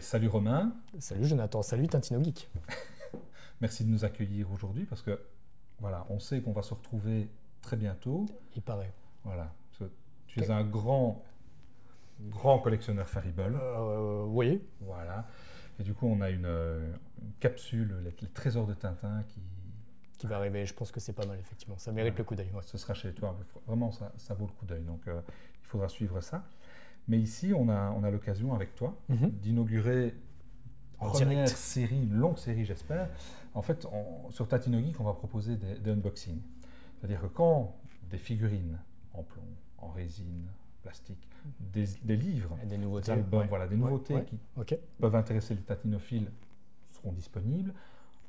salut Romain. Salut Jonathan, salut Tintino Geek. Merci de nous accueillir aujourd'hui parce que voilà, on sait qu'on va se retrouver très bientôt. Il paraît. Voilà, parce que tu es un grand collectionneur Farible. Oui. Voilà. Et du coup, on a une capsule, les trésors de Tintin qui va arriver. Je pense que c'est pas mal, effectivement. Ça mérite le coup d'œil. Ouais. Ce sera chez toi. Vraiment, ça vaut le coup d'œil. Donc, il faudra suivre ça. Mais ici, on a l'occasion avec toi d'inaugurer en première direct série, une longue série, j'espère. En fait, sur Tintino Geek, on va proposer des unboxings. C'est-à-dire que quand des figurines en plomb, en résine, plastique, des livres, des nouveautés, des albums, voilà, des nouveautés qui peuvent intéresser les tatinophiles seront disponibles.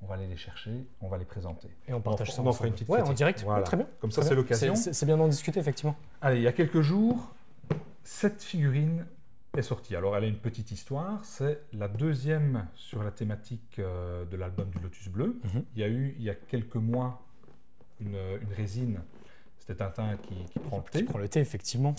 On va aller les chercher, on va les présenter. Et on partage ça ensemble. On fera une petite en direct. Voilà. Très bien. Comme ça, c'est l'occasion. C'est bien d'en discuter, effectivement. Allez, il y a quelques jours, cette figurine est sortie. Alors, elle a une petite histoire. C'est la deuxième sur la thématique de l'album du Lotus Bleu. Il y a eu, il y a quelques mois, une résine. C'était Tintin qui prend le thé. Qui prend le thé, effectivement.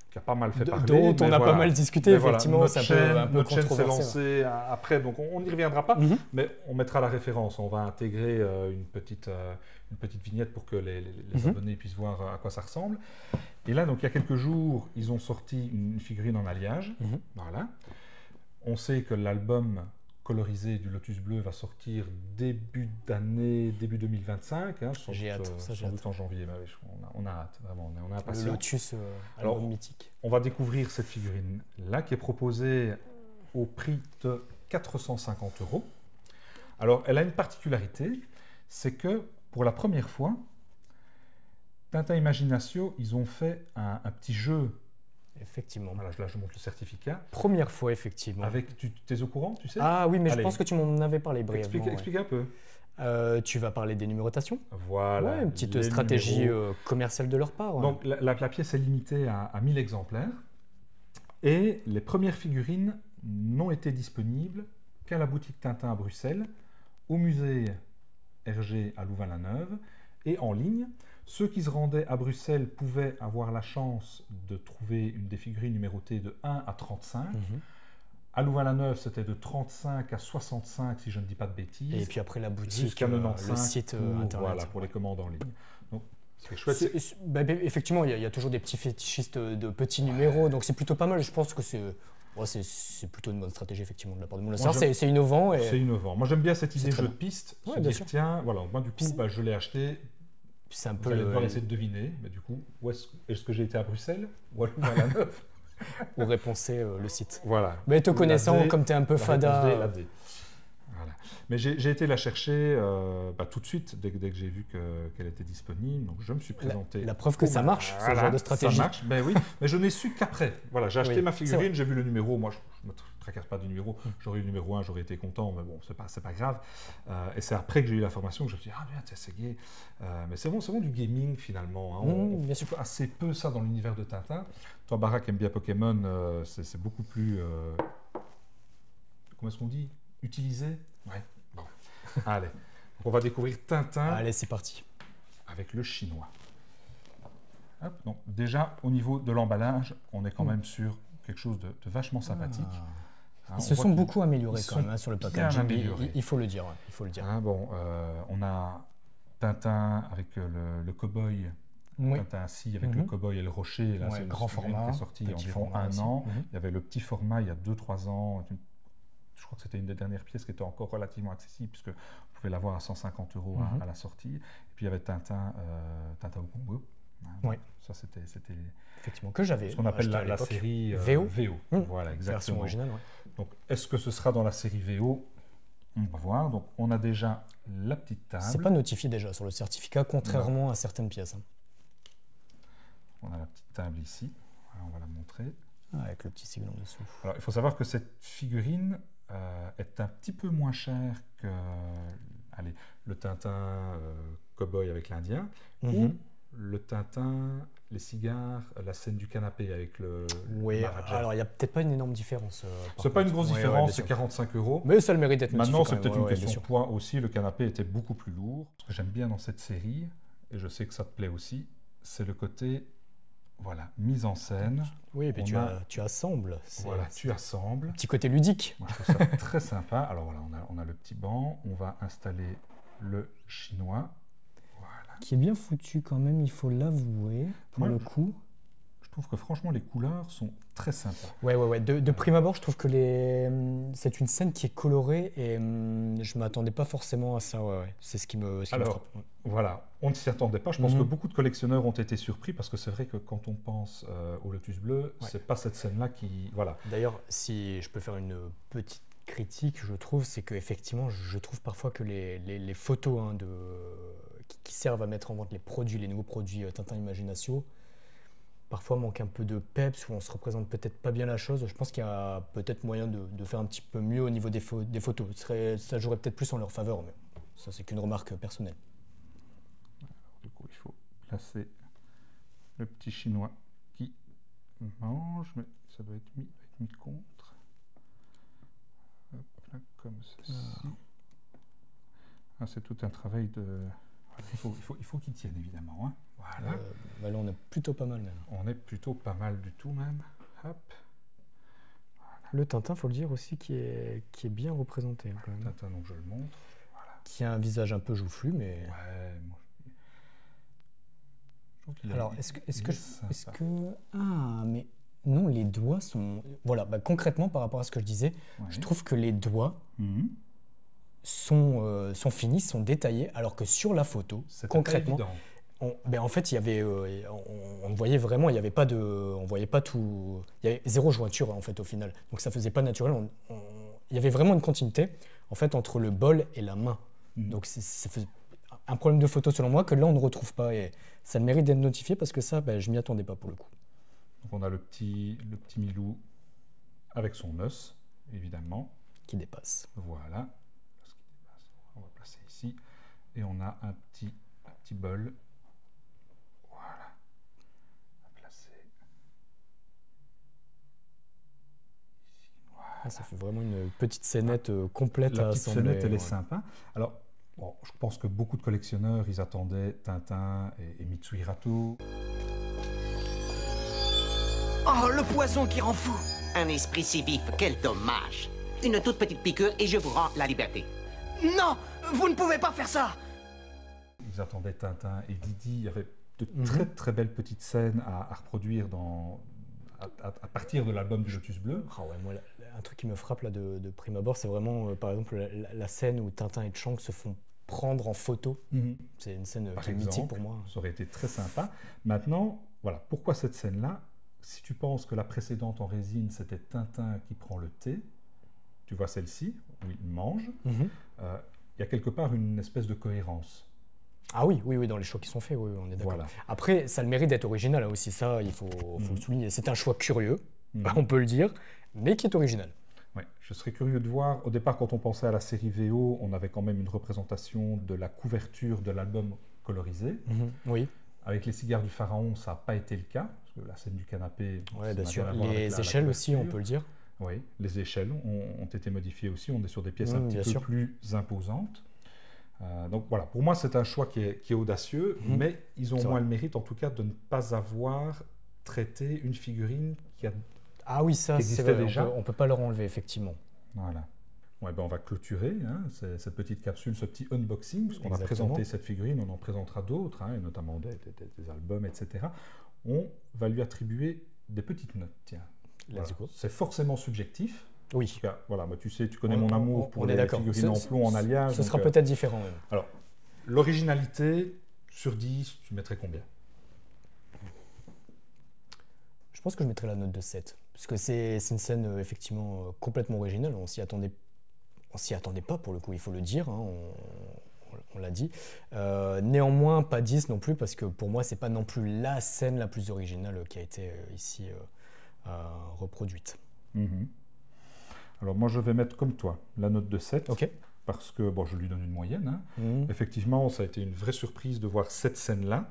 Qui a pas mal fait parler. Dont on a pas mal discuté, effectivement. Notre chaîne s'est controversé. lancée après, donc on n'y reviendra pas, mais on mettra la référence. On va intégrer une petite vignette pour que les abonnés puissent voir à quoi ça ressemble. Et là, donc, il y a quelques jours, ils ont sorti une figurine en alliage. Voilà. On sait que l'album colorisé du Lotus Bleu va sortir début 2025. Hein, j'ai hâte. Sans doute en janvier. Mais on a hâte, vraiment. On est impatients. Le Lotus, alors mythique. On va découvrir cette figurine-là qui est proposée au prix de 450 €. Alors, elle a une particularité, c'est que pour la première fois, Tintin Imaginatio, ils ont fait un petit jeu. Effectivement. Voilà, là, je montre le certificat. Première fois, effectivement. Tu es au courant, tu sais? Ah oui, mais je pense que tu m'en avais parlé brièvement. Explique un peu. Tu vas parler des numérotations. Voilà. Ouais, une petite stratégie commerciale de leur part. Ouais. Donc, la pièce est limitée à 1000 exemplaires. Et les premières figurines n'ont été disponibles qu'à la boutique Tintin à Bruxelles, au musée Hergé à Louvain-la-Neuve et en ligne. Ceux qui se rendaient à Bruxelles pouvaient avoir la chance de trouver des figurines numérotées de 1 à 35. À Louvain-la-Neuve, c'était de 35 à 65, si je ne dis pas de bêtises. Et puis après la boutique, jusqu'à 95 le site internet. Voilà, pour les commandes en ligne. Donc, c'est chouette. Effectivement, il y a toujours des petits fétichistes de petits numéros, donc c'est plutôt pas mal. Je pense que c'est plutôt une bonne stratégie, effectivement, de la part de Moulin. C'est innovant. C'est innovant. Moi, j'aime bien cette idée de jeu de piste. Ouais, se dire, tiens, voilà, moi, du coup, je l'ai acheté. C'est un peu Vous allez devoir essayer de deviner, mais du coup, est-ce que j'ai été à Bruxelles ou à Louvain-la-Neuve? Ou réponser le site. Voilà. Mais te connaissant, comme tu es un peu fada. Voilà. Mais j'ai été la chercher tout de suite, dès que j'ai vu qu'elle était disponible. Donc je me suis présenté. La preuve que ça marche, ce genre de stratégie. Ça marche, oui. Mais je n'ai su qu'après. Voilà, j'ai acheté ma figurine, j'ai vu le numéro. Moi, je ne me tracasse pas du numéro. J'aurais eu le numéro 1, j'aurais été content, mais bon, c'est pas grave. Et c'est après que j'ai eu l'information que je me suis dit, ah bien, c'est gay. Mais c'est bon du gaming finalement. Hein. Bien sûr. Fait assez peu ça dans l'univers de Tintin. Toi, Barak, aime bien Pokémon, c'est beaucoup plus. Comment est-ce qu'on dit? Utilisé? Ouais. Bon. Allez, on va découvrir Tintin. Allez, c'est parti. Avec le chinois. Hop, donc, déjà, au niveau de l'emballage, on est quand même sur quelque chose de vachement sympathique. Ils se sont beaucoup améliorés quand même sur le packaging. Il faut le dire. On a Tintin avec le cow-boy. Tintin assis avec le cow-boy et le rocher. Là, c'est le grand format qui est sorti il y a environ un an. Il y avait le petit format il y a 2-3 ans. Je crois que c'était une des dernières pièces qui était encore relativement accessible, puisque vous pouvez l'avoir à 150 € à la sortie. Et puis il y avait Tintin au Congo. Ça, c'était effectivement que j'avais. Ce qu'on appelle la série VO. Voilà, exactement. Version originale, Donc, est-ce que ce sera dans la série VO? On va voir. Donc, on a déjà la petite table. C'est pas notifié déjà sur le certificat, contrairement à certaines pièces. On a la petite table ici. Voilà, on va la montrer. Avec le petit sigle en dessous. Alors, il faut savoir que cette figurine est un petit peu moins chère que le Tintin cow-boy avec l'Indien ou le Tintin, les cigares, la scène du canapé avec le Maharaja. Alors il n'y a peut-être pas une énorme différence. C'est pas une grosse différence, c'est 45 €. Mais ça a le mérite d'être notifié. Maintenant, c'est peut-être une question de poids aussi. Le canapé était beaucoup plus lourd. Ce que j'aime bien dans cette série, et je sais que ça te plaît aussi, c'est le côté voilà, mise en scène. Oui, et puis On tu assembles. Voilà, tu assembles. Un petit côté ludique. Moi, je trouve ça très sympa. Alors voilà, on a le petit banc. On va installer le chinois. Voilà. Qui est bien foutu quand même, il faut l'avouer, pour Ouais, le coup. Je trouve que franchement, les couleurs sont très sympas. Ouais. De prime abord, je trouve que c'est une scène qui est colorée et je m'attendais pas forcément à ça. Ouais. C'est ce qui me Alors, frappe. voilà, on ne s'y attendait pas. Je pense que Mhm. beaucoup de collectionneurs ont été surpris parce que c'est vrai que quand on pense au Lotus bleu, Ouais. c'est pas cette scène-là qui... Voilà. D'ailleurs, si je peux faire une petite critique, je trouve, c'est qu'effectivement, je trouve parfois que les photos qui servent à mettre en vente les produits, les nouveaux produits Tintin Imaginatio, parfois manquent un peu de peps, où on se représente peut-être pas bien la chose. Je pense qu'il y a peut-être moyen de faire un petit peu mieux au niveau des photos. Ça jouerait peut-être plus en leur faveur, mais ça, c'est qu'une remarque personnelle. Du coup, il faut placer le petit chinois qui mange, mais ça doit être mis contre. Hop là, comme ceci. Ah, c'est tout un travail de... Voilà, il faut qu'il tienne, évidemment. Hein. Voilà. Là, on est plutôt pas mal même. On est plutôt pas mal du tout, même. Hop. Le Tintin, faut le dire aussi, qui est bien représenté. Hein, quand même. Tintin, donc je le montre. Voilà. Qui a un visage un peu joufflu, mais... Ouais, moi, je trouve qu'il Alors, est- est-ce il que... est sympa. Ah, mais non, les doigts sont... Voilà, concrètement, par rapport à ce que je disais, Ouais. je trouve que les doigts Mhm. sont finis, sont détaillés, alors que sur la photo, C'était pas concrètement, évident. en fait, il y avait, on voyait vraiment, il y avait pas de, on voyait pas tout, il y avait zéro jointure en fait au final, donc ça faisait pas naturel. Il y avait vraiment une continuité en fait entre le bol et la main. Mhm. Donc ça faisait un problème de photo selon moi que là on ne retrouve pas et ça le mérite d'être notifié parce que ça, je m'y attendais pas pour le coup. Donc on a le petit Milou avec son os, évidemment. Qui dépasse. Voilà. Parce qu'il dépasse. On va placer ici. Et on a un petit bol. Voilà. À placer ici. Voilà. Ah, ça fait vraiment une petite scénette complète La à petite assembler. sonnette, elle est Ouais. sympa. Alors, bon, je pense que beaucoup de collectionneurs, ils attendaient Tintin et Mitsui Rato. Oh, le poison qui rend fou! Un esprit si vif, quel dommage! Une toute petite piqûre et je vous rends la liberté. Non! Vous ne pouvez pas faire ça! Ils attendaient Tintin et Didi. Il y avait de Mhm. très très belles petites scènes à reproduire à partir de l'album du Lotus bleu. Ah ouais, moi, un truc qui me frappe là de prime abord, c'est vraiment, par exemple, la scène où Tintin et Chang se font prendre en photo. C'est une scène Par qui est exemple, mythique pour moi. ça aurait été très sympa. Maintenant, voilà, pourquoi cette scène-là? Si tu penses que la précédente en résine, c'était Tintin qui prend le thé, tu vois celle-ci, où il mange, Mhm. il y a quelque part une espèce de cohérence. Ah oui, dans les choix qui sont faits, oui, on est d'accord. Voilà. Après, ça a le mérite d'être original hein, aussi, ça, il faut le souligner. C'est un choix curieux, on peut le dire, mais qui est original. Ouais, je serais curieux de voir. Au départ, quand on pensait à la série VO, on avait quand même une représentation de la couverture de l'album colorisé. Oui, Avec les cigares du pharaon, ça n'a pas été le cas, parce que la scène du canapé, ouais, ça bien n'a sûr. rien à voir avec Les la échelles aussi, on couverture. peut le dire. Oui, les échelles ont été modifiées aussi. On est sur des pièces un bien petit peu sûr. plus imposantes. Donc voilà, pour moi, c'est un choix qui est audacieux, mais ils ont C'est moins vrai. le mérite, en tout cas, de ne pas avoir traité une figurine qui a... Ah oui, ça, Qui c'est existait vrai, déjà. on peut pas leur enlever, effectivement. Voilà. Ouais, ben on va clôturer cette petite capsule, ce petit unboxing, parce qu'on a Exactement. présenté cette figurine, on en présentera d'autres, et notamment des albums, etc. On va lui attribuer des petites notes. Tiens, Let's go. c'est forcément subjectif. En Oui, tout cas, voilà, moi, tu sais, tu connais mon amour pour on est les d'accord. figurines en plomb, en alliage. Ce donc, sera peut-être différent. Même. Alors, l'originalité, sur 10, tu mettrais combien? Je pense que je mettrais la note de 7. Parce que c'est une scène effectivement complètement originale. On s'y attendait pas pour le coup, il faut le dire. Hein, on l'a dit. Néanmoins, pas 10 non plus, parce que pour moi, c'est pas non plus la scène la plus originale qui a été ici reproduite. Mhm. Alors, moi, je vais mettre comme toi la note de 7. Ok. Parce que, bon, je lui donne une moyenne. Hein. Mhm. Effectivement, ça a été une vraie surprise de voir cette scène-là.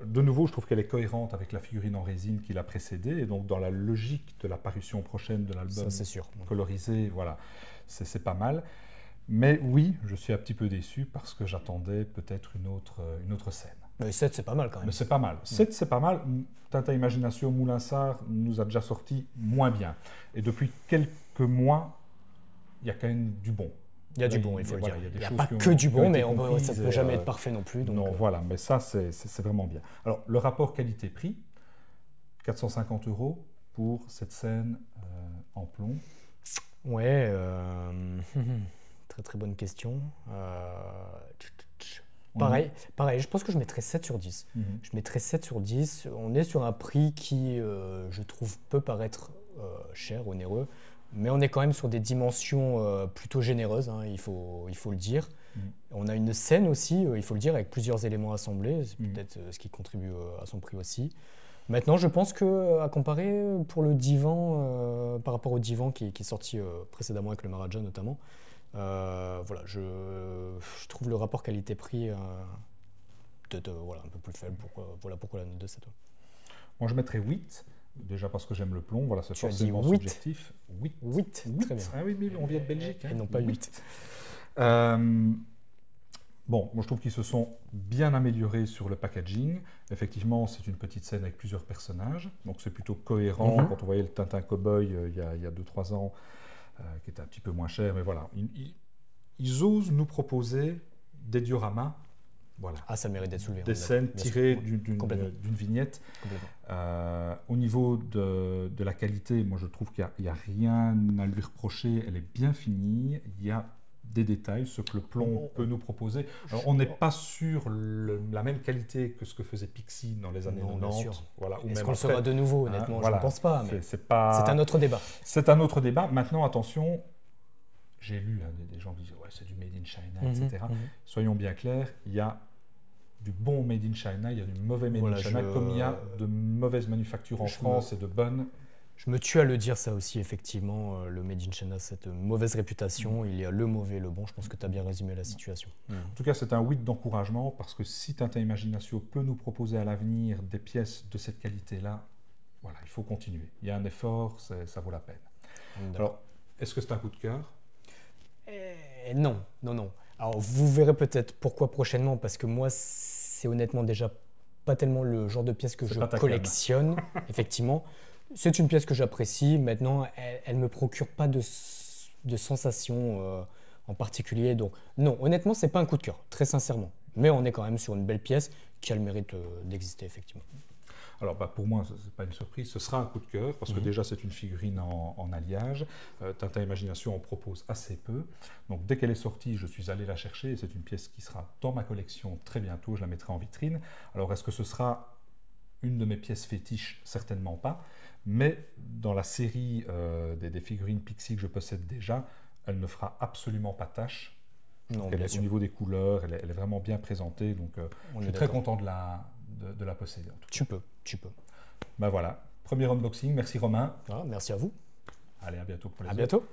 De nouveau, je trouve qu'elle est cohérente avec la figurine en résine qui l'a précédée. Et donc, dans la logique de la parution prochaine de l'album Ça, c'est sûr. colorisé, voilà, c'est pas mal. Mais oui, je suis un petit peu déçu parce que j'attendais peut-être une autre scène. Mais 7, c'est pas mal quand même. Mais c'est pas mal. 7, c'est pas mal. Tintin Imagination Moulinsart nous a déjà sorti moins bien. Et depuis quelques mois, il y a quand même du bon. Il y a du bon, il faut le dire. Il Il n'y a choses pas qui ont- que du qui ont bon, été mais comprises ça ne peut et, jamais être parfait non plus. Donc, non, voilà, mais ça, c'est vraiment bien. Alors, le rapport qualité-prix, 450 € pour cette scène en plomb. Ouais, très très bonne question. Pareil, je pense que je mettrais 7 sur 10. Je mettrais 7 sur 10. On est sur un prix qui, je trouve, peut paraître cher, onéreux, mais on est quand même sur des dimensions plutôt généreuses, hein, il faut le dire. On a une scène aussi, il faut le dire, avec plusieurs éléments assemblés. C'est peut-être ce qui contribue à son prix aussi. Maintenant, je pense qu'à comparer pour le divan, par rapport au divan qui est sorti précédemment avec le Maharaja notamment, voilà, je trouve le rapport qualité-prix voilà, un peu plus faible. Voilà pourquoi la note de 7. Moi, je mettrais 8, déjà parce que j'aime le plomb. Voilà, c'est Tu as dit forcément 8. subjectif. 8. 8, très bien. Ah oui, mais on vient de Belgique. Et non pas 8. Bon, moi je trouve qu'ils se sont bien améliorés sur le packaging. Effectivement, c'est une petite scène avec plusieurs personnages, donc c'est plutôt cohérent. Quand on voyait le Tintin Cowboy il y a 2-3 ans, qui était un petit peu moins cher, mais voilà. Ils osent nous proposer des dioramas, voilà. Ah, ça mérite d'être soulevé. Des scènes tirées d'une vignette. Complètement. Au niveau de la qualité, moi je trouve qu'il n'y a rien à lui reprocher. Elle est bien finie. Il y a des détails, ce que le plomb peut nous proposer. Alors, on n'est pas sur la même qualité que ce que faisait Pixie dans les années 90. Voilà, est-ce qu'on le sera de nouveau, honnêtement, je ne pense pas. Mais c'est un autre débat. C'est un autre débat. Maintenant, attention, j'ai lu des gens qui disent ouais, c'est du Made in China, etc. Soyons bien clairs, il y a du bon Made in China, il y a du mauvais Made in China, comme il y a de mauvaises manufactures en France et de bonnes. Je me tue à le dire, ça aussi, effectivement, le Made in China, cette mauvaise réputation, il y a le mauvais et le bon, je pense que tu as bien résumé la situation. En tout cas, c'est un 8 d'encouragement, parce que si Tintin Imagination peut nous proposer à l'avenir des pièces de cette qualité-là, voilà, il faut continuer. Il y a un effort, ça vaut la peine. Alors, est-ce que c'est un coup de cœur ? Non. Alors, vous verrez peut-être pourquoi prochainement, parce que moi, c'est honnêtement déjà pas tellement le genre de pièce que je collectionne, effectivement. C'est une pièce que j'apprécie. Maintenant, elle ne me procure pas de sensations en particulier. Donc, non, honnêtement, ce n'est pas un coup de cœur, très sincèrement. Mais on est quand même sur une belle pièce qui a le mérite d'exister, effectivement. Alors, pour moi, ce n'est pas une surprise, ce sera un coup de cœur, parce que déjà, c'est une figurine en alliage. Tintin Imagination en propose assez peu. Donc, dès qu'elle est sortie, je suis allé la chercher, et c'est une pièce qui sera dans ma collection très bientôt. Je la mettrai en vitrine. Alors, est-ce que ce sera une de mes pièces fétiches? Certainement pas. Mais dans la série des figurines Pixie que je possède déjà, elle ne fera absolument pas tâche. Au niveau des couleurs, elle est vraiment bien présentée. Donc, je suis très content de la posséder. En tout cas. Tu peux. Ben voilà, premier unboxing. Merci Romain. Merci à vous. Allez, à bientôt pour les autres. À bientôt.